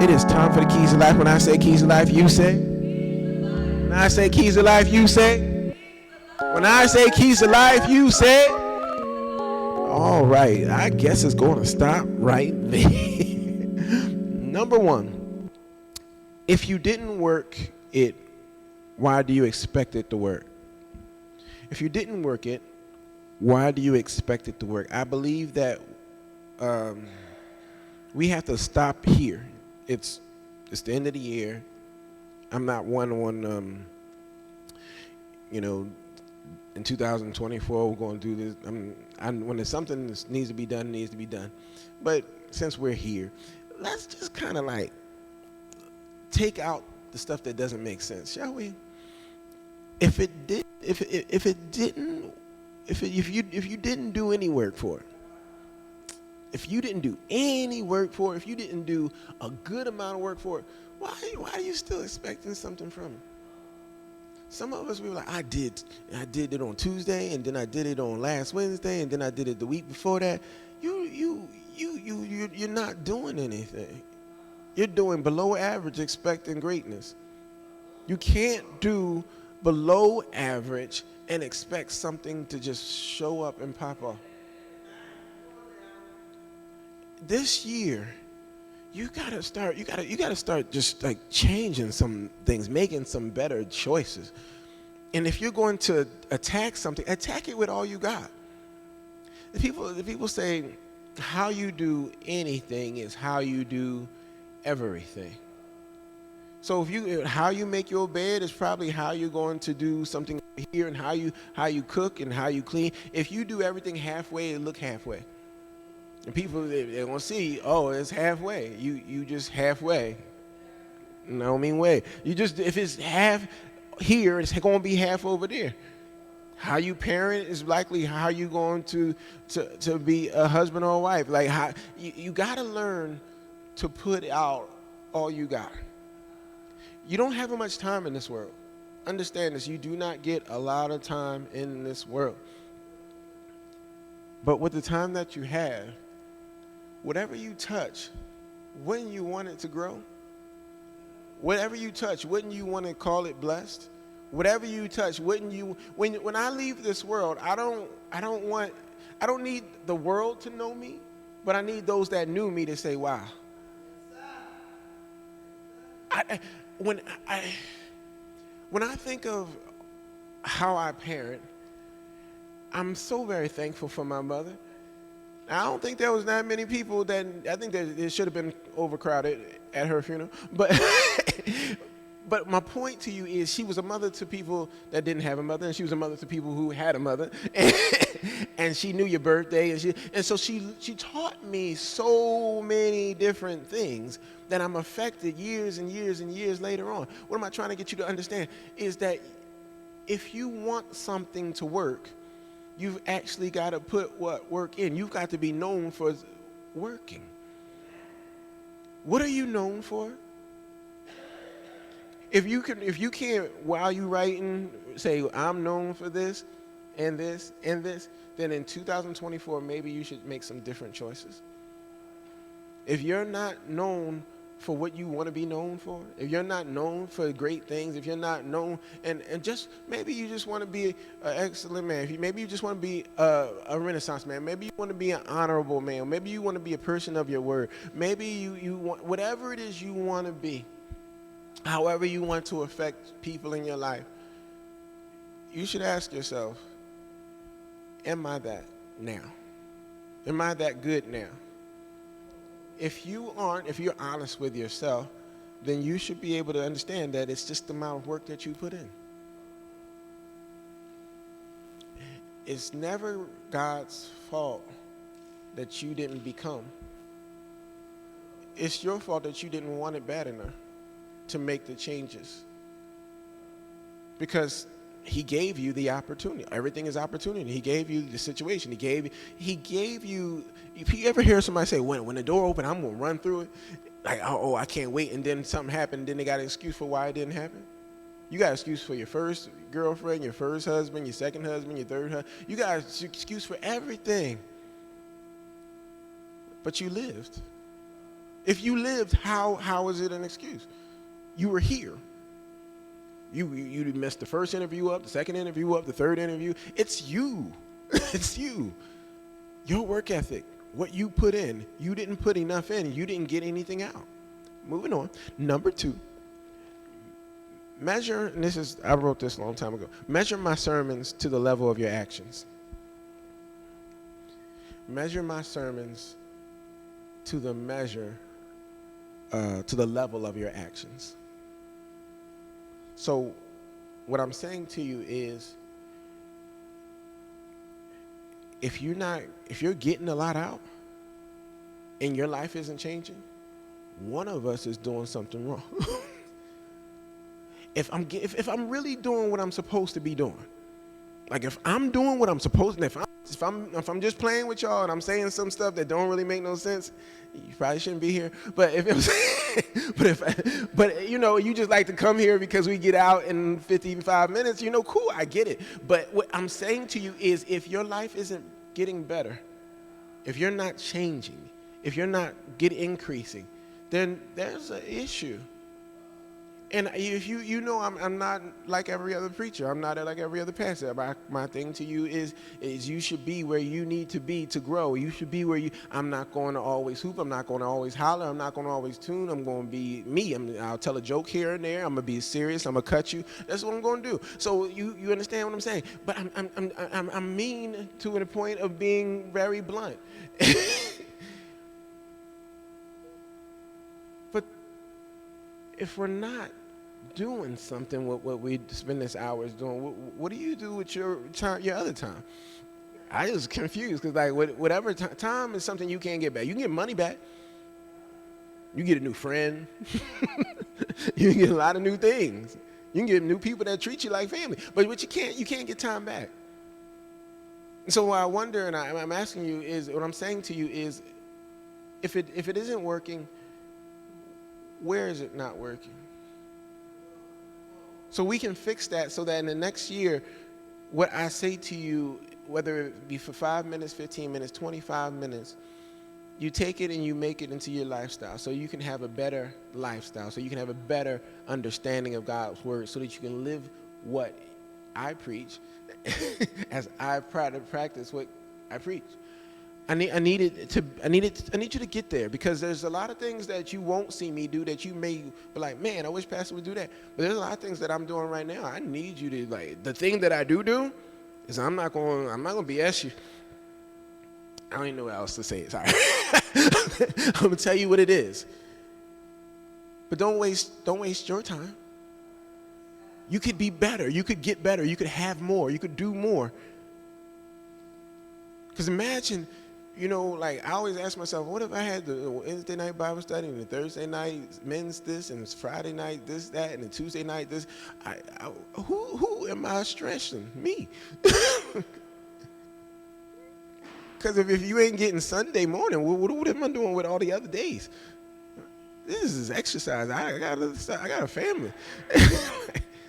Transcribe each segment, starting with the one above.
It is time for the keys of life. When I say keys of life, you say. When I say keys of life, you say. When I say keys of life, you say. All right, I guess it's going to stop right there. Number one, if you didn't work it, why do you expect it to work? If you didn't work it, why do you expect it to work? I believe that we have to stop here. It's the end of the year. I'm not one on, in 2024 we're going to do this. When there's something that needs to be done, it needs to be done. But since we're here, let's just kind of like take out the stuff that doesn't make sense, shall we? If you didn't do any work for it, if you didn't do any work for it, if you didn't do a good amount of work for it, why are you still expecting something from it? Some of us, we were like, I did it on Tuesday, and then I did it on last Wednesday, and then I did it the week before that. You're not doing anything. You're doing below average, expecting greatness. You can't do below average and expect something to just show up and pop off. This year, you gotta start just like changing some things, making some better choices. And if you're going to attack something, attack it with all you got. The people say how you do anything is how you do everything. So how you make your bed is probably how you're going to do something here, and how you cook and how you clean. If you do everything halfway, it look halfway. And people, they're going to see, oh, it's halfway. You just halfway. No, I don't mean way. If it's half here, it's going to be half over there. How you parent is likely how you going to be a husband or a wife. Like you got to learn to put out all you got. You don't have much time in this world. Understand this. You do not get a lot of time in this world. But with the time that you have, whatever you touch, wouldn't you want it to grow? Whatever you touch, wouldn't you want to call it blessed? Whatever you touch, wouldn't you? When I leave this world, I don't need the world to know me, but I need those that knew me to say, wow. When I think of how I parent, I'm so very thankful for my mother. I don't think there was that many people I think that it should have been overcrowded at her funeral. But but my point to you is, she was a mother to people that didn't have a mother, and she was a mother to people who had a mother. And she knew your birthday, and so she taught me so many different things that I'm affected years and years and years later on. What am I trying to get you to understand is that if you want something to work, you've actually got to put work in. You've got to be known for working. What are you known for? If you can't, while you writing, say, I'm known for this and this and this, then in 2024, maybe you should make some different choices. If you're not known for what you want to be known for, if you're not known for great things, if you're not known, and just maybe you just want to be an excellent man, maybe you just want to be a Renaissance man, maybe you want to be an honorable man, maybe you want to be a person of your word, maybe you want, whatever it is you want to be, however you want to affect people in your life, you should ask yourself, am I that now? Am I that good now? If you're honest with yourself, then you should be able to understand that it's just the amount of work that you put in. It's never God's fault that you didn't become. It's your fault that you didn't want it bad enough to make the changes. Because he gave you the opportunity. Everything is opportunity. He gave you the situation. He gave you, if you ever hear somebody say, when the door open, I'm going to run through it, like, oh, I can't wait, and then something happened, then they got an excuse for why it didn't happen. You got an excuse for your first girlfriend, your first husband, your second husband, your third husband. You got an excuse for everything. But you lived. If you lived, how is it an excuse? You were here. You messed the first interview up, the second interview up, the third interview. It's you. It's you. Your work ethic, what you put in, you didn't put enough in. You didn't get anything out. Moving on. Number 2. Measure, and I wrote this a long time ago. Measure my sermons to the level of your actions. Measure my sermons to the level of your actions. So what I'm saying to you is, if you're getting a lot out and your life isn't changing, one of us is doing something wrong. If I'm really doing what I'm supposed to be doing, like if I'm doing what I'm supposed to, if I'm just playing with y'all and I'm saying some stuff that don't really make no sense, you probably shouldn't be here. But but you just like to come here because we get out in 55 minutes, cool, I get it. But what I'm saying to you is, if your life isn't getting better, if you're not changing, if you're not increasing, then there's an issue. And if I'm not like every other preacher. I'm not like every other pastor. My thing to you is you should be where you need to be to grow. You should be where I'm not going to always hoop. I'm not going to always holler. I'm not going to always tune. I'm going to be me. I'll tell a joke here and there. I'm going to be serious. I'm going to cut you. That's what I'm going to do. So you understand what I'm saying? But I'm mean to the point of being very blunt. But if we're not doing something, what we spend this hours doing, what do you do with your time, your other time? I just confused, because whatever time is something you can't get back. You can get money back. You get a new friend. You can get a lot of new things. You can get new people that treat you like family. But what you can't get time back. And so what I wonder, and I'm asking you, is what I'm saying to you is, if it isn't working, where is it not working? So we can fix that, so that in the next year, what I say to you, whether it be for 5 minutes, 15 minutes, 25 minutes, you take it and you make it into your lifestyle, so you can have a better lifestyle, so you can have a better understanding of God's word, so that you can live what I preach as I practice what I preach. I need you to get there, because there's a lot of things that you won't see me do that you may be like, man, I wish Pastor would do that. But there's a lot of things that I'm doing right now. I need you to, the thing that I do is I'm not going to BS you. I don't even know what else to say. Sorry. I'm going to tell you what it is. But don't waste your time. You could be better. You could get better. You could have more. You could do more. Because imagine, I always ask myself, what if I had the Wednesday night Bible study and the Thursday night men's this, and it's Friday night this, that, and the Tuesday night this? Who am I stressing? Me. Because if you ain't getting Sunday morning, what am I doing with all the other days? This is exercise. I got a family.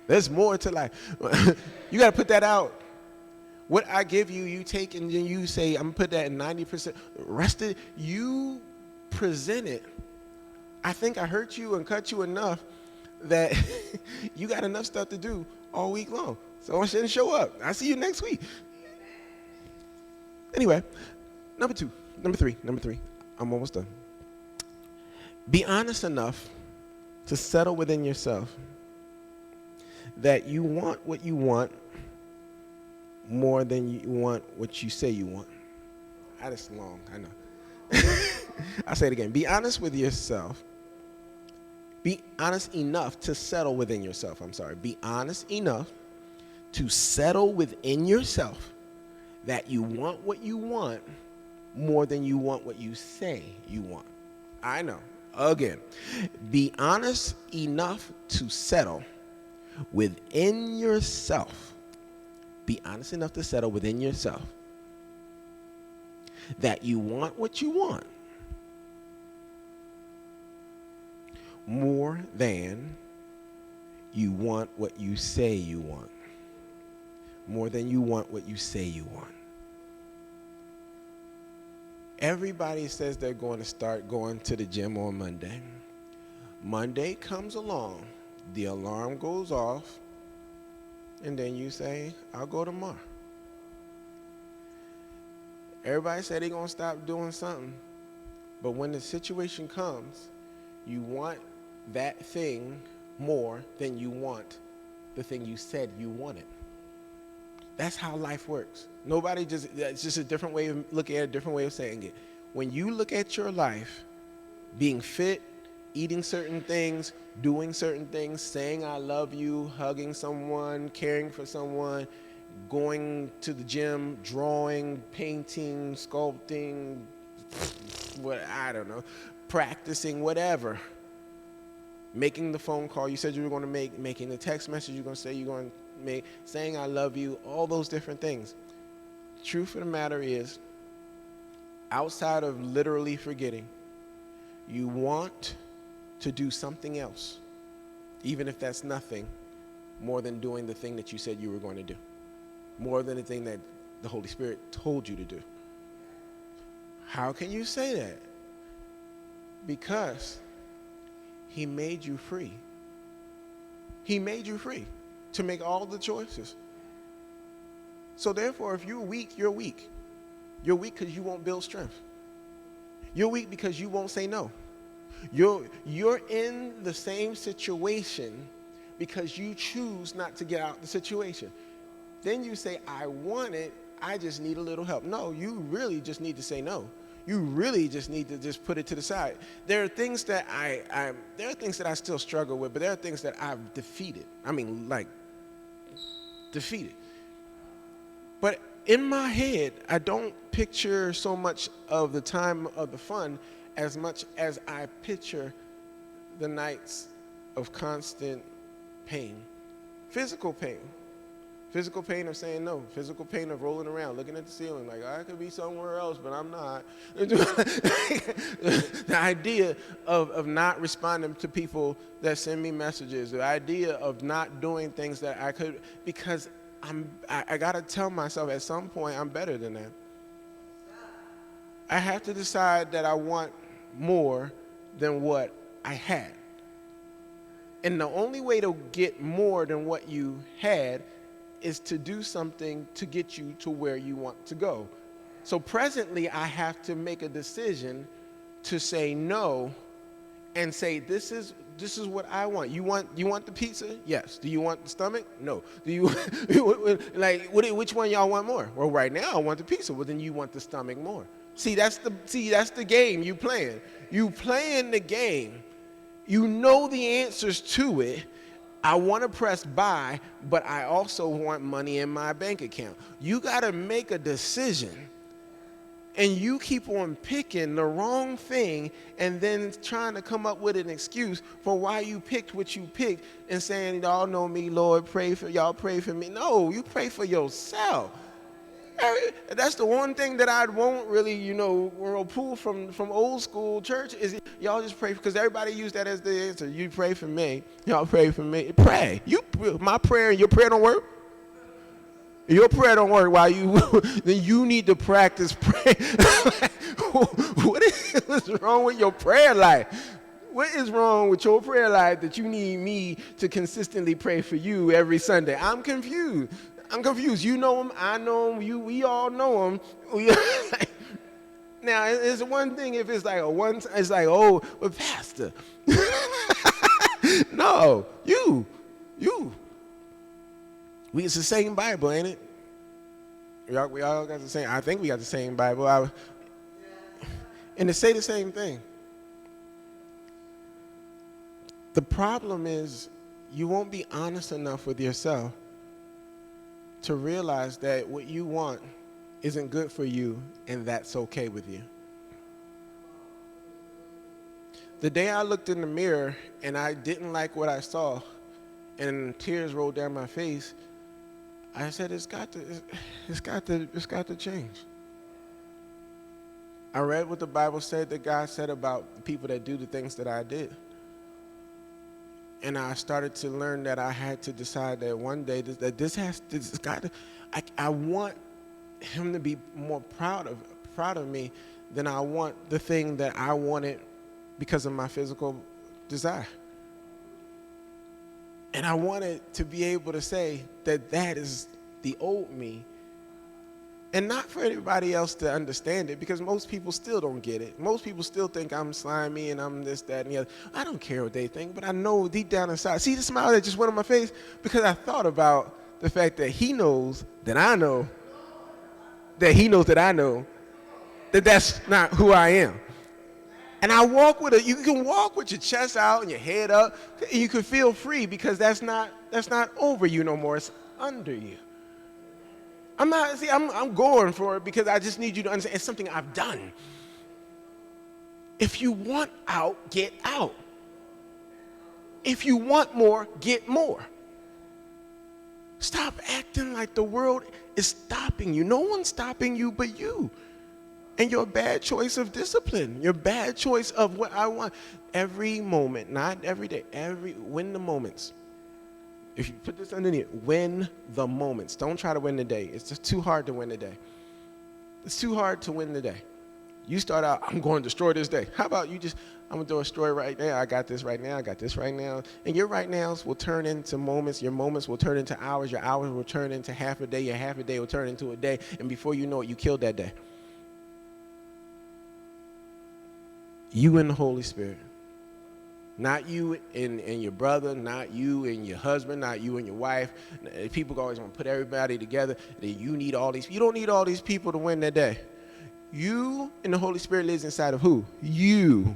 There's more to life. You got to put that out. What I give you, you take, and then you say, I'm going to put that in 90%. Rest of it, you present it. I think I hurt you and cut you enough that you got enough stuff to do all week long. So I shouldn't show up. I'll see you next week. Anyway, number three. I'm almost done. Be honest enough to settle within yourself that you want what you want more than you want what you say you want. That is long, I know. I'll say it again. Be honest with yourself. Be honest enough to settle within yourself. Be honest enough to settle within yourself that you want what you want more than you want what you say you want. I know. Again, be honest enough to settle within yourself. Be honest enough to settle within yourself that you want what you want more than you want what you say you want. More than you want what you say you want. Everybody says they're going to start going to the gym on Monday. Monday comes along, the alarm goes off, and then you say, I'll go tomorrow. Everybody said they're going to stop doing something, but when the situation comes, you want that thing more than you want the thing you said you wanted. That's how life works. It's just a different way of looking at it, a different way of saying it. When you look at your life, being fit, eating certain things, doing certain things, saying I love you, hugging someone, caring for someone, going to the gym, drawing, painting, sculpting, I don't know, practicing, whatever. Making the phone call you said you were going to make, making the text message you're going to say you're going to make, saying I love you, all those different things. Truth of the matter is, outside of literally forgetting, you want to do something else, even if that's nothing more than doing the thing that you said you were going to do, more than the thing that the Holy Spirit told you to do. How can you say that? Because He made you free. He made you free to make all the choices. So therefore, if you're weak, you're weak. You're weak because you won't build strength. You're weak because you won't say no. You're in the same situation because you choose not to get out the situation. Then you say, I want it, I just need a little help. No, you really just need to say no. You really just need to just put it to the side. There are things that there are things that I still struggle with, but there are things that I've defeated. I mean, like, defeated. But in my head, I don't picture so much of the time of the fun as much as I picture the nights of constant pain. Physical pain. Physical pain of saying no. Physical pain of rolling around, looking at the ceiling like, I could be somewhere else, but I'm not. The idea of not responding to people that send me messages. The idea of not doing things that I could, because I got to tell myself at some point I'm better than that. I have to decide that I want more than what I had. And the only way to get more than what you had is to do something to get you to where you want to go. So presently, I have to make a decision to say no and say, this is what I want. You want the pizza? Yes. Do you want the stomach? No. Do you which one y'all want more? Well, right now I want the pizza. Well, then you want the stomach more. See, that's the game you playing. You playing the game. You know the answers to it. I want to press buy, but I also want money in my bank account. You got to make a decision, and you keep on picking the wrong thing and then trying to come up with an excuse for why you picked what you picked and saying, y'all know me, Lord, pray for me. No, you pray for yourself. That's the one thing that I won't really, pull from old school church is y'all just pray, because everybody use that as the answer. You pray for me. Y'all pray for me. Pray. My prayer and your prayer don't work. Your prayer don't work. Then you need to practice praying. What's wrong with your prayer life? What is wrong with your prayer life that you need me to consistently pray for you every Sunday? I'm confused. You know him, I know him, we all know him. Now, it's one thing if it's like it's like, oh, but Pastor. No, you. It's the same Bible, ain't it? We all got the same, I think we got the same Bible. And they say the same thing. The problem is you won't be honest enough with yourself to realize that what you want isn't good for you, and that's okay with you. The day I looked in the mirror and I didn't like what I saw and tears rolled down my face, I said, it's got to change. I read what the Bible said that God said about the people that do the things that I did. And I started to learn that I had to decide that one day I want him to be more proud of me, then I want the thing that I wanted because of my physical desire. And I wanted to be able to say that that is the old me. And not for anybody else to understand it, because most people still don't get it. Most people still think I'm slimy and I'm this, that, and the other. I don't care what they think, but I know deep down inside. See the smile that just went on my face? Because I thought about the fact that he knows that I know that he knows that I know that that's not who I am. And I walk with it. You can walk with your chest out and your head up. And you can feel free because that's not over you no more. It's under you. I'm going for it because I just need you to understand it's something I've done. If you want out, get out. If you want more, get more. Stop acting like the world is stopping you. No one's stopping you but you. And your bad choice of discipline, your bad choice of what I want. Every moment, not every day, win the moments. If you put this underneath, win the moments. Don't try to win the day. It's just too hard to win the day. It's too hard to win the day. You start out, I'm going to destroy this day. How about you just, I'm going to destroy right now. I got this right now. I got this right now. And your right nows will turn into moments. Your moments will turn into hours. Your hours will turn into half a day. Your half a day will turn into a day. And before you know it, you killed that day. You and the Holy Spirit. Not you and your brother, not you and your husband, not you and your wife. People always want to put everybody together. That you need all these. You don't need all these people to win that day. You and the Holy Spirit lives inside of who? You.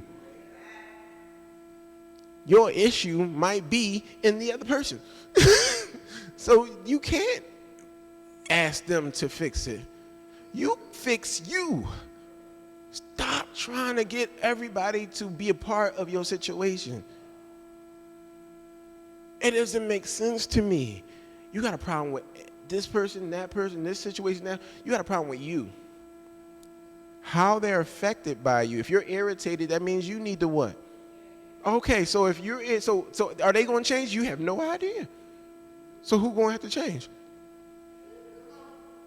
Your issue might be in the other person. So you can't ask them to fix it. You fix you. Stop trying to get everybody to be a part of your situation. It doesn't make sense to me. You got a problem with this person, this situation, that. You got a problem with you. How they're affected by you. If you're irritated, that means you need to what? Okay, so if you're so are they going to change? You have no idea. So who's going to have to change?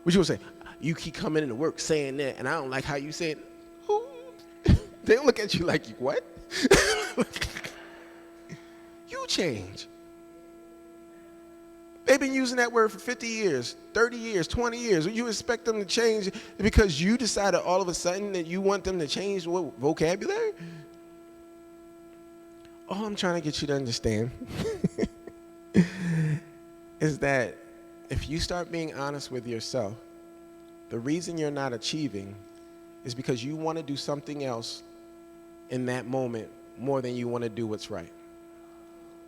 What you going to say? You keep coming into work saying that, and I don't like how you say it. They look at you like, what? You change. They've been using that word for 50 years, 30 years, 20 years. You expect them to change because you decided all of a sudden that you want them to change what vocabulary? All I'm trying to get you to understand is that if you start being honest with yourself, the reason you're not achieving is because you want to do something else in that moment more than you want to do what's right.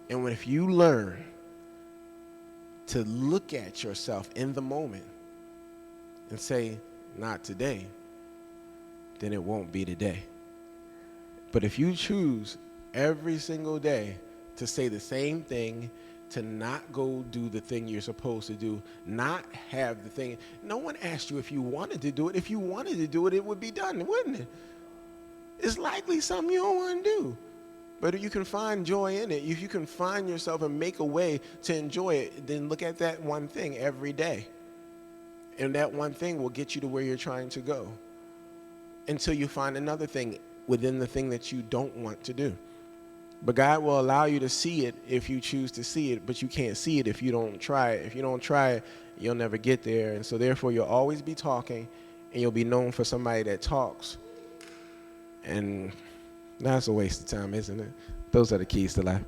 And if you learn to look at yourself in the moment and say, not today, then it won't be today. But if you choose every single day to say the same thing, to not go do the thing you're supposed to do, not have the thing. No one asked you if you wanted to do it. If you wanted to do it, it would be done, wouldn't it? It's likely something you don't want to do. But if you can find joy in it, if you can find yourself and make a way to enjoy it, then look at that one thing every day. And that one thing will get you to where you're trying to go until you find another thing within the thing that you don't want to do. But God will allow you to see it if you choose to see it, but you can't see it if you don't try it. If you don't try it, you'll never get there. And so therefore, you'll always be talking, and you'll be known for somebody that talks. And that's a waste of time, isn't it? Those are the keys to life.